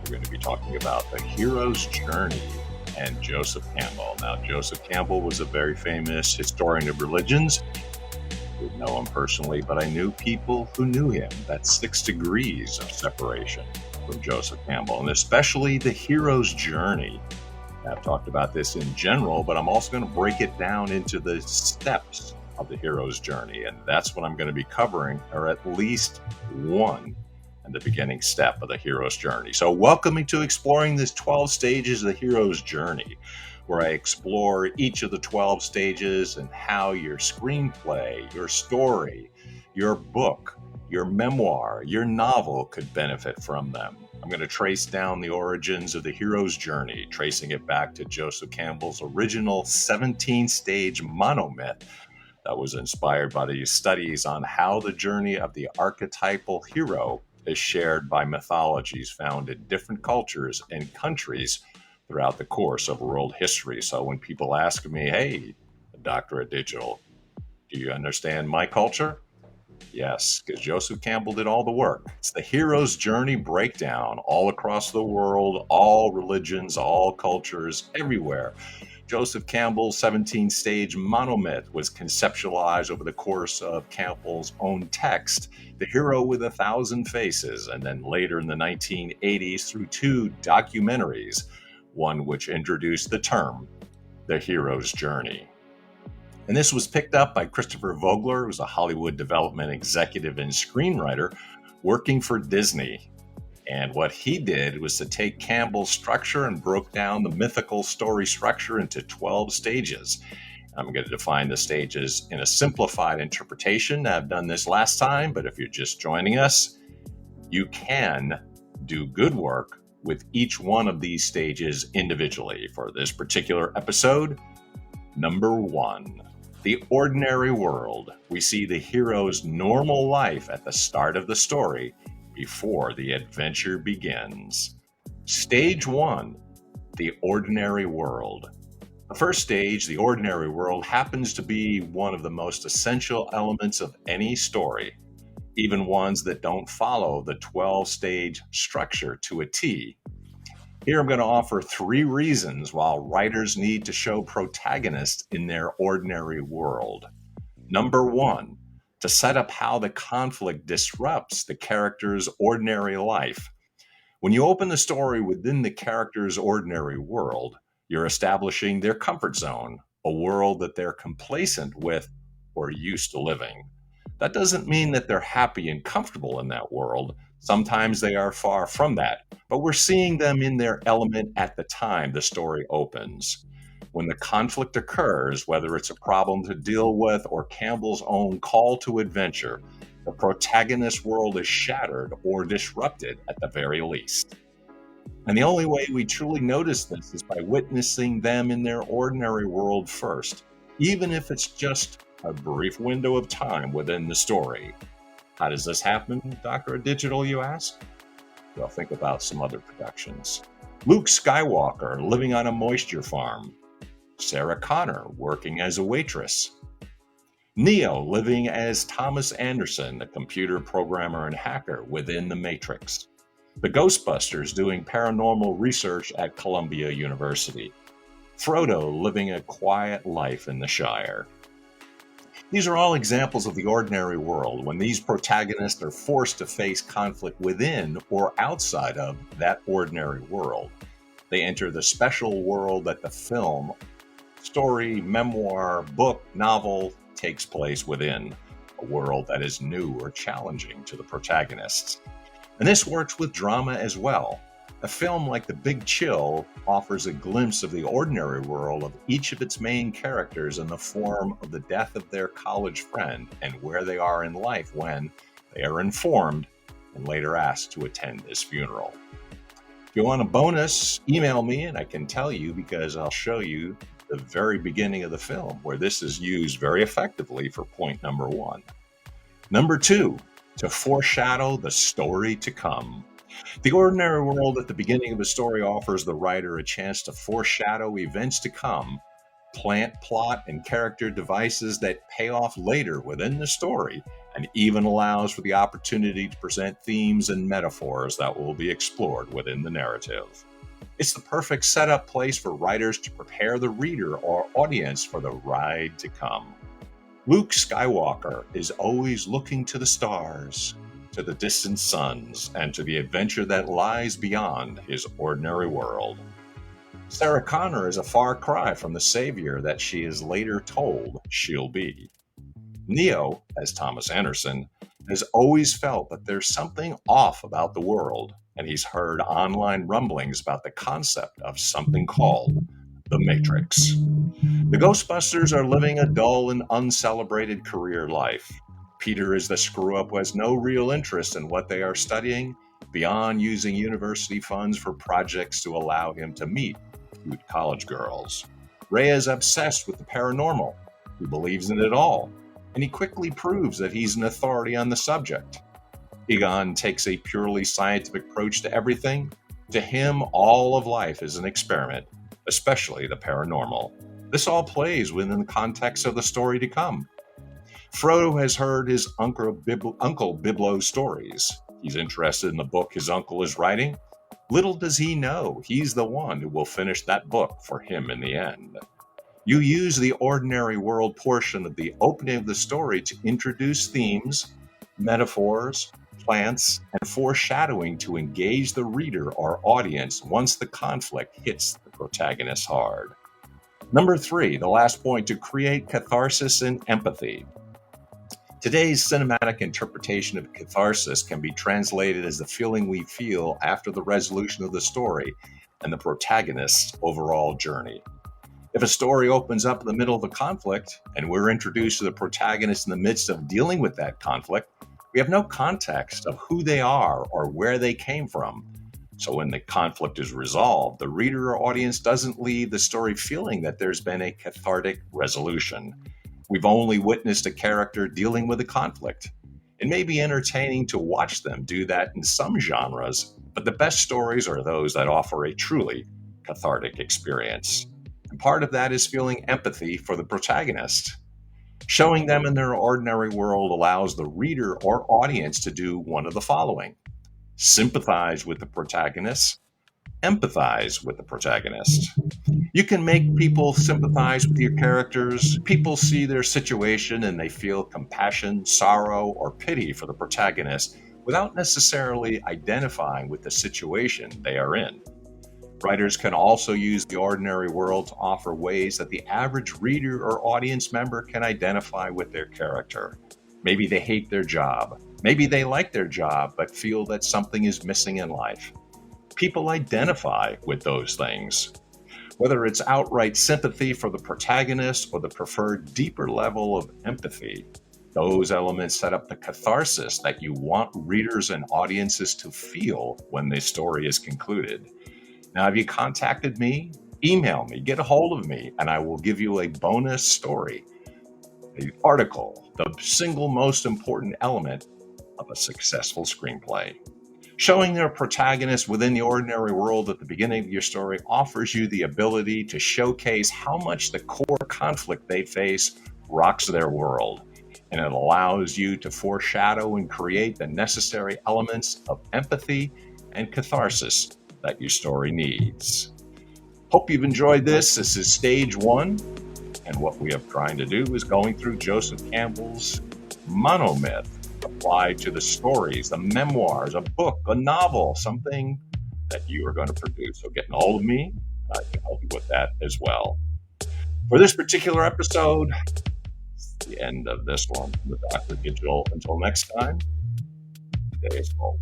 We're going to be talking about the hero's journey and Joseph Campbell. Now, Joseph Campbell was a very famous historian of religions. Didn't know him personally, but I knew people who knew him. That's 6 degrees of separation from Joseph Campbell, and especially the hero's journey. I've talked about this in general, but I'm also going to break it down into the steps of the hero's journey, and that's what I'm going to be covering, or at least one, in the beginning step of the hero's journey. So welcome to exploring this 12 stages of the hero's journey, where I explore each of the 12 stages and how your screenplay, your story, your book, your memoir, your novel could benefit from them. I'm going to trace down the origins of the hero's journey, tracing it back to Joseph Campbell's original 17-stage monomyth that was inspired by the studies on how the journey of the archetypal hero is shared by mythologies found in different cultures and countries throughout the course of world history. So when people ask me, hey, Doctor of Digital, do you understand my culture? Yes, because Joseph Campbell did all the work. It's the hero's journey breakdown all across the world, all religions, all cultures, everywhere. Joseph Campbell's 17-stage monomyth was conceptualized over the course of Campbell's own text, The Hero with 1,000 Faces, and then later in the 1980s through 2 documentaries, one which introduced the term, the hero's journey. And this was picked up by Christopher Vogler, who was a Hollywood development executive and screenwriter working for Disney. And what he did was to take Campbell's structure and broke down the mythical story structure into 12 stages. I'm going to define the stages in a simplified interpretation. I've done this last time, but if you're just joining us, you can do good work with each one of these stages individually. For this particular episode, number 1, the ordinary world. We see the hero's normal life at the start of the story before the adventure begins. Stage 1, the ordinary world. The first stage, the ordinary world, happens to be one of the most essential elements of any story, even ones that don't follow the 12-stage structure to a T. Here I'm going to offer 3 reasons why writers need to show protagonists in their ordinary world. Number 1, to set up how the conflict disrupts the character's ordinary life. When you open the story within the character's ordinary world, you're establishing their comfort zone, a world that they're complacent with or used to living. That doesn't mean that they're happy and comfortable in that world. Sometimes they are far from that, but we're seeing them in their element at the time the story opens. When the conflict occurs, whether it's a problem to deal with or Campbell's own call to adventure, the protagonist's world is shattered or disrupted at the very least. And the only way we truly notice this is by witnessing them in their ordinary world first, even if it's just a brief window of time within the story. How does this happen, Dr. Digital, you ask? Well, think about some other productions. Luke Skywalker living on a moisture farm. Sarah Connor working as a waitress. Neo living as Thomas Anderson, a computer programmer and hacker within the Matrix. The Ghostbusters doing paranormal research at Columbia University. Frodo living a quiet life in the Shire. These are all examples of the ordinary world when these protagonists are forced to face conflict within or outside of that ordinary world. They enter the special world that the film, story, memoir, book, novel takes place within, a world that is new or challenging to the protagonists. And this works with drama as well. A film like The Big Chill offers a glimpse of the ordinary world of each of its main characters in the form of the death of their college friend and where they are in life when they are informed and later asked to attend his funeral. If you want a bonus, email me and I can tell you, because I'll show you the very beginning of the film where this is used very effectively for point number 1. Number 2, to foreshadow the story to come. The ordinary world at the beginning of a story offers the writer a chance to foreshadow events to come, plant plot and character devices that pay off later within the story, and even allows for the opportunity to present themes and metaphors that will be explored within the narrative. It's the perfect setup place for writers to prepare the reader or audience for the ride to come. Luke Skywalker is always looking to the stars, to the distant suns, and to the adventure that lies beyond his ordinary world. Sarah Connor is a far cry from the savior that she is later told she'll be. Neo, as Thomas Anderson, has always felt that there's something off about the world, and he's heard online rumblings about the concept of something called the Matrix. The Ghostbusters are living a dull and uncelebrated career life. Peter is the screw-up who has no real interest in what they are studying, beyond using university funds for projects to allow him to meet cute college girls. Ray is obsessed with the paranormal. He believes in it all, and he quickly proves that he's an authority on the subject. Egon takes a purely scientific approach to everything. To him, all of life is an experiment, especially the paranormal. This all plays within the context of the story to come. Frodo has heard his Uncle Biblo's stories. He's interested in the book his uncle is writing. Little does he know he's the one who will finish that book for him in the end. You use the ordinary world portion of the opening of the story to introduce themes, metaphors, plants, and foreshadowing to engage the reader or audience once the conflict hits the protagonist hard. Number 3, the last point, to create catharsis and empathy. Today's cinematic interpretation of catharsis can be translated as the feeling we feel after the resolution of the story and the protagonist's overall journey. If a story opens up in the middle of a conflict and we're introduced to the protagonist in the midst of dealing with that conflict, we have no context of who they are or where they came from. So when the conflict is resolved, the reader or audience doesn't leave the story feeling that there's been a cathartic resolution. We've only witnessed a character dealing with a conflict. It may be entertaining to watch them do that in some genres, but the best stories are those that offer a truly cathartic experience. And part of that is feeling empathy for the protagonist. Showing them in their ordinary world allows the reader or audience to do one of the following: sympathize with the protagonist, empathize with the protagonist. You can make people sympathize with your characters. People see their situation and they feel compassion, sorrow, or pity for the protagonist without necessarily identifying with the situation they are in. Writers can also use the ordinary world to offer ways that the average reader or audience member can identify with their character. Maybe they hate their job. Maybe they like their job but feel that something is missing in life. People identify with those things. Whether it's outright sympathy for the protagonist or the preferred deeper level of empathy, those elements set up the catharsis that you want readers and audiences to feel when the story is concluded. Now, have you contacted me? Email me, get a hold of me, and I will give you a bonus story, the article, the single most important element of a successful screenplay. Showing their protagonist within the ordinary world at the beginning of your story offers you the ability to showcase how much the core conflict they face rocks their world, and it allows you to foreshadow and create the necessary elements of empathy and catharsis that your story needs. Hope you've enjoyed this. This is stage 1, and what we are trying to do is going through Joseph Campbell's monomyth applied to the stories, the memoirs, a book, a novel, something that you are going to produce. So getting a hold of me, I can help you with that as well. For this particular episode, it's the end of this one with Dr. Digital. Until next time, stay small.